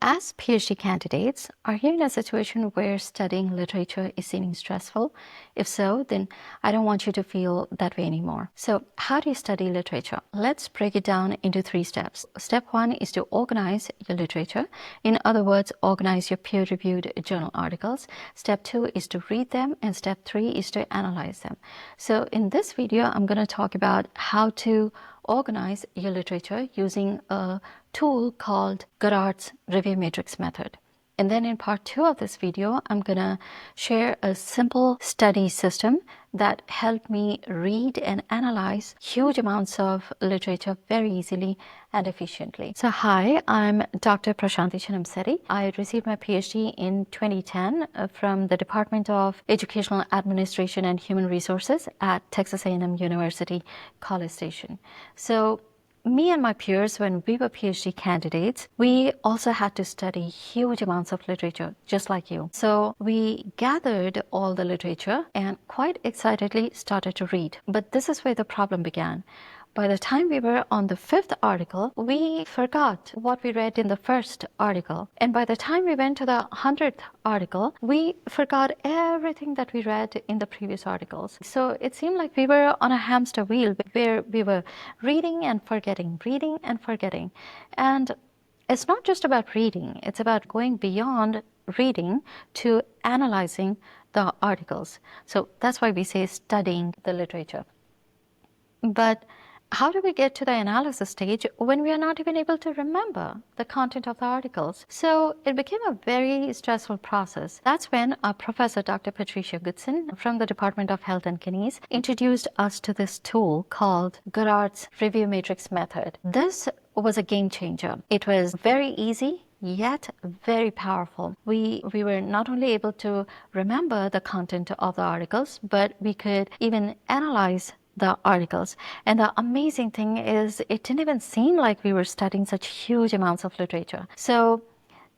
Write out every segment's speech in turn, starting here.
As PhD candidates, are you in a situation where studying literature is seeming stressful? If so, then I don't want you to feel that way anymore. So, how do you study literature? Let's break it down into 3 steps. Step 1 is to organize your literature. In other words, organize your peer-reviewed journal articles. Step 2 is to read them, and step 3 is to analyze them. So, in this video, I'm going to talk about how to organize your literature using a tool called Garrard's review matrix method. And then in part 2 of this video, I'm going to share a simple study system that helped me read and analyze huge amounts of literature very easily and efficiently. So hi, I'm Dr. Prashanthi Chinamsetti. I received my PhD in 2010 from the Department of Educational Administration and Human Resources at Texas A&M University, College Station. So me and my peers, when we were PhD candidates, we also had to study huge amounts of literature, just like you. So we gathered all the literature and quite excitedly started to read. But this is where the problem began. By the time we were on the 5th article, we forgot what we read in the first article. And by the time we went to the 100th article, we forgot everything that we read in the previous articles. So it seemed like we were on a hamster wheel where we were reading and forgetting, reading and forgetting. And it's not just about reading, it's about going beyond reading to analyzing the articles. So that's why we say studying the literature. But how do we get to the analysis stage when we are not even able to remember the content of the articles? So it became a very stressful process. That's when our professor, Dr. Patricia Goodson from the Department of Health and Kinese, introduced us to this tool called Garrard's review matrix method. This was a game changer. It was very easy, yet very powerful. We were not only able to remember the content of the articles, but we could even analyze the articles. And the amazing thing is it didn't even seem like we were studying such huge amounts of literature. So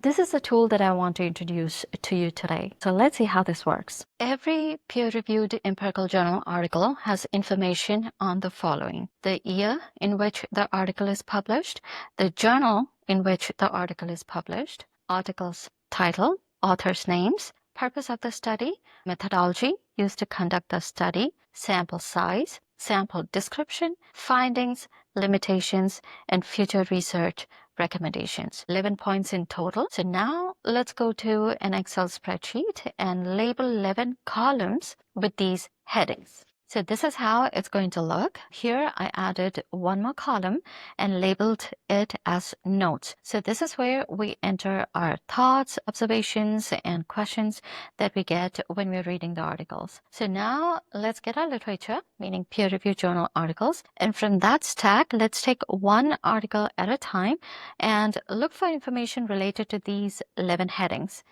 this is the tool that I want to introduce to you today. So let's see how this works. Every peer-reviewed empirical journal article has information on the following: the year in which the article is published, the journal in which the article is published, article's title, author's names, purpose of the study, methodology used to conduct the study, sample size, sample description, findings, limitations, and future research recommendations. 11 points in total. So now let's go to an Excel spreadsheet and label 11 columns with these headings. So this is how it's going to look. Here I added one more column and labeled it as notes. So this is where we enter our thoughts, observations, and questions that we get when we're reading the articles. So now let's get our literature, meaning peer-reviewed journal articles. And from that stack, let's take one article at a time and look for information related to these 11 headings,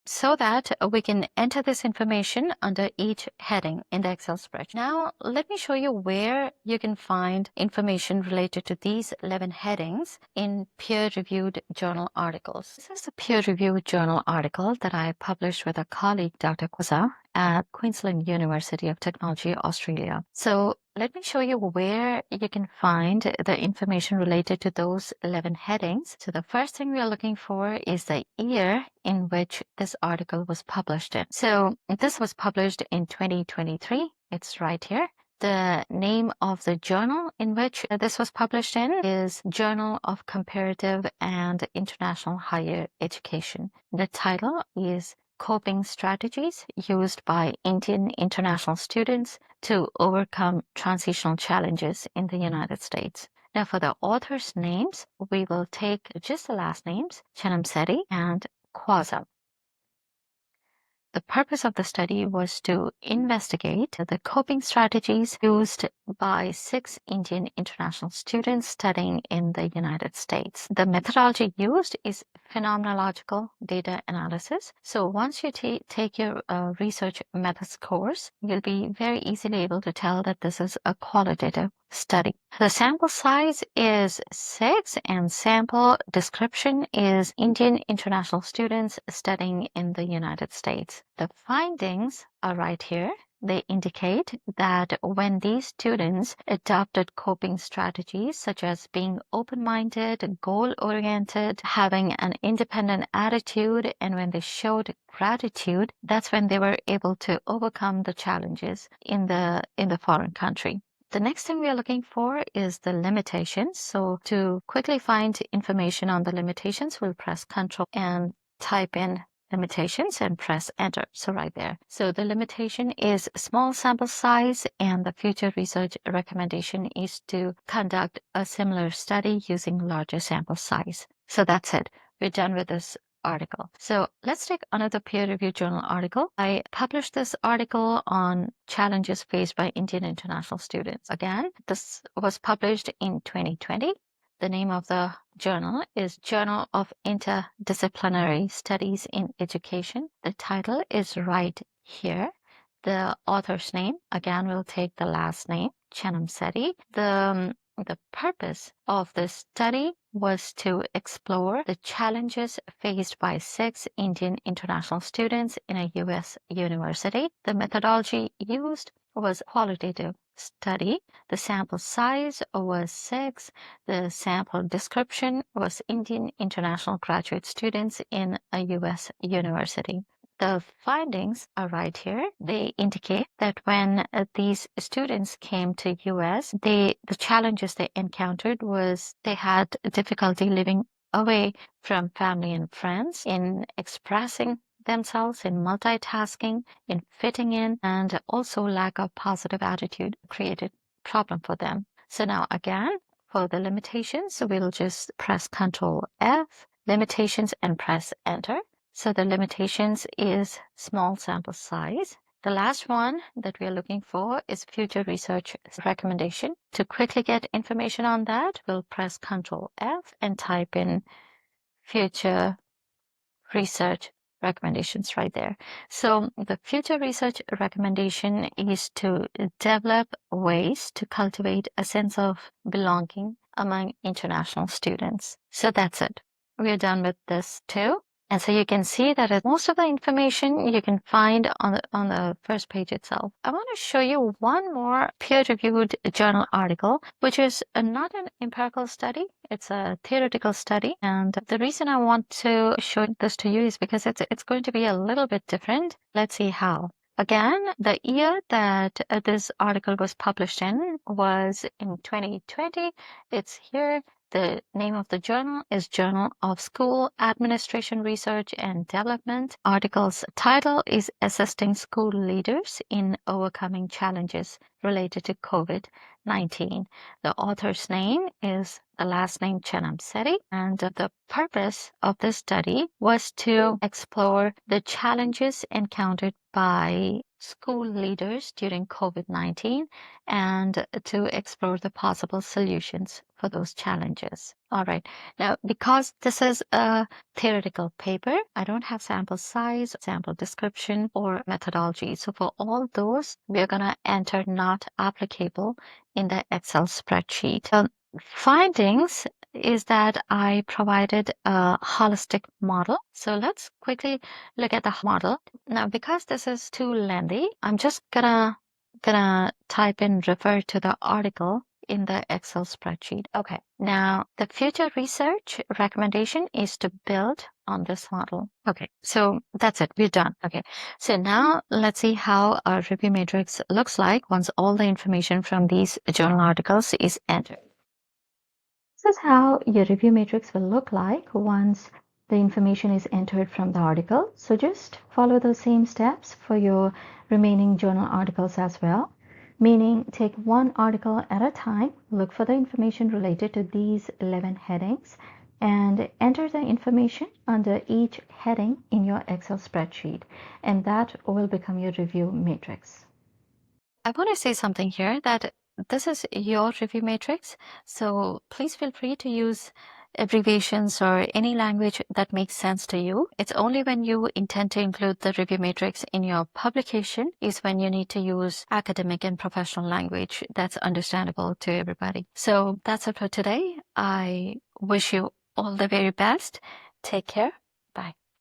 so that we can enter this information under each heading in the Excel spreadsheet. Now, let me show you where you can find information related to these 11 headings in peer-reviewed journal articles. This is a peer-reviewed journal article that I published with a colleague, Dr. Kwaza, at Queensland University of Technology, Australia. So let me show you where you can find the information related to those 11 headings. So the first thing we are looking for is the year in which this article was published in. So this was published in 2023. It's right here. The name of the journal in which this was published in is Journal of Comparative and International Higher Education. The title is Coping Strategies Used by Indian International Students to Overcome Transitional Challenges in the United States. Now for the authors' names, we will take just the last names, Chinamsetti and Kwaza. The purpose of the study was to investigate the coping strategies used by 6 Indian international students studying in the United States. The methodology used is phenomenological data analysis. So once you take your research methods course, you'll be very easily able to tell that this is a qualitative study. The sample size is 6 and sample description is Indian international students studying in the United States. The findings are right here. they indicate that when these students adopted coping strategies such as being open-minded, goal-oriented, having an independent attitude, and when they showed gratitude, that's when they were able to overcome the challenges in the foreign country. The next thing we are looking for is the limitations. So to quickly find information on the limitations, we'll press Control and type in limitations and press enter. So right there. So the limitation is small sample size, and the future research recommendation is to conduct a similar study using larger sample size. So that's it. We're done with this article. So let's take another peer-reviewed journal article. I published this article on challenges faced by Indian international students. Again, this was published in 2020. The name of the journal is Journal of Interdisciplinary Studies in Education. The title is right here. The author's name, again, we'll take the last name, Chanamsetti. The purpose of this study was to explore the challenges faced by 6 Indian international students in a U.S. university. The methodology used was qualitative study. The sample size was 6. The sample description was Indian international graduate students in a U.S. university. The findings are right here. They indicate that when these students came to US, the challenges they encountered was they had difficulty living away from family and friends, in expressing themselves, in multitasking, in fitting in, and also lack of positive attitude created problem for them. So now again, for the limitations, we'll just press Control F, limitations, and press enter. So the limitations is small sample size. The last one that we are looking for is future research recommendation. To quickly get information on that, we'll press Control F and type in future research recommendations right there. So the future research recommendation is to develop ways to cultivate a sense of belonging among international students. So that's it. We're done with this too. And so you can see that most of the information you can find on the first page itself. I want to show you one more peer-reviewed journal article, which is not an empirical study. It's a theoretical study. And the reason I want to show this to you is because it's going to be a little bit different. Let's see how. Again, the year that this article was published in was in 2020. It's here. The name of the journal is Journal of School Administration Research and Development. Article's title is Assisting School Leaders in Overcoming Challenges Related to COVID-19. The author's name is the last name Chanamsetti, and the purpose of this study was to explore the challenges encountered by school leaders during COVID-19 and to explore the possible solutions for those challenges. All right. Now, because this is a theoretical paper, I don't have sample size, sample description, or methodology. So for all those, we're going to enter not applicable in the Excel spreadsheet. Findings is that I provided a holistic model. So let's quickly look at the model. Now, because this is too lengthy, I'm just gonna type in refer to the article in the Excel spreadsheet. Okay, now the future research recommendation is to build on this model. Okay, so that's it, we're done. Okay, so now let's see how our review matrix looks like once all the information from these journal articles is entered. This is how your review matrix will look like once the information is entered from the article. So just follow those same steps for your remaining journal articles as well. Meaning take one article at a time, look for the information related to these 11 headings, and enter the information under each heading in your Excel spreadsheet. And that will become your review matrix. I want to say something here that this is your review matrix, so please feel free to use abbreviations or any language that makes sense to you. It's only when you intend to include the review matrix in your publication is when you need to use academic and professional language that's understandable to everybody. So that's it for today. I wish you all the very best. Take care.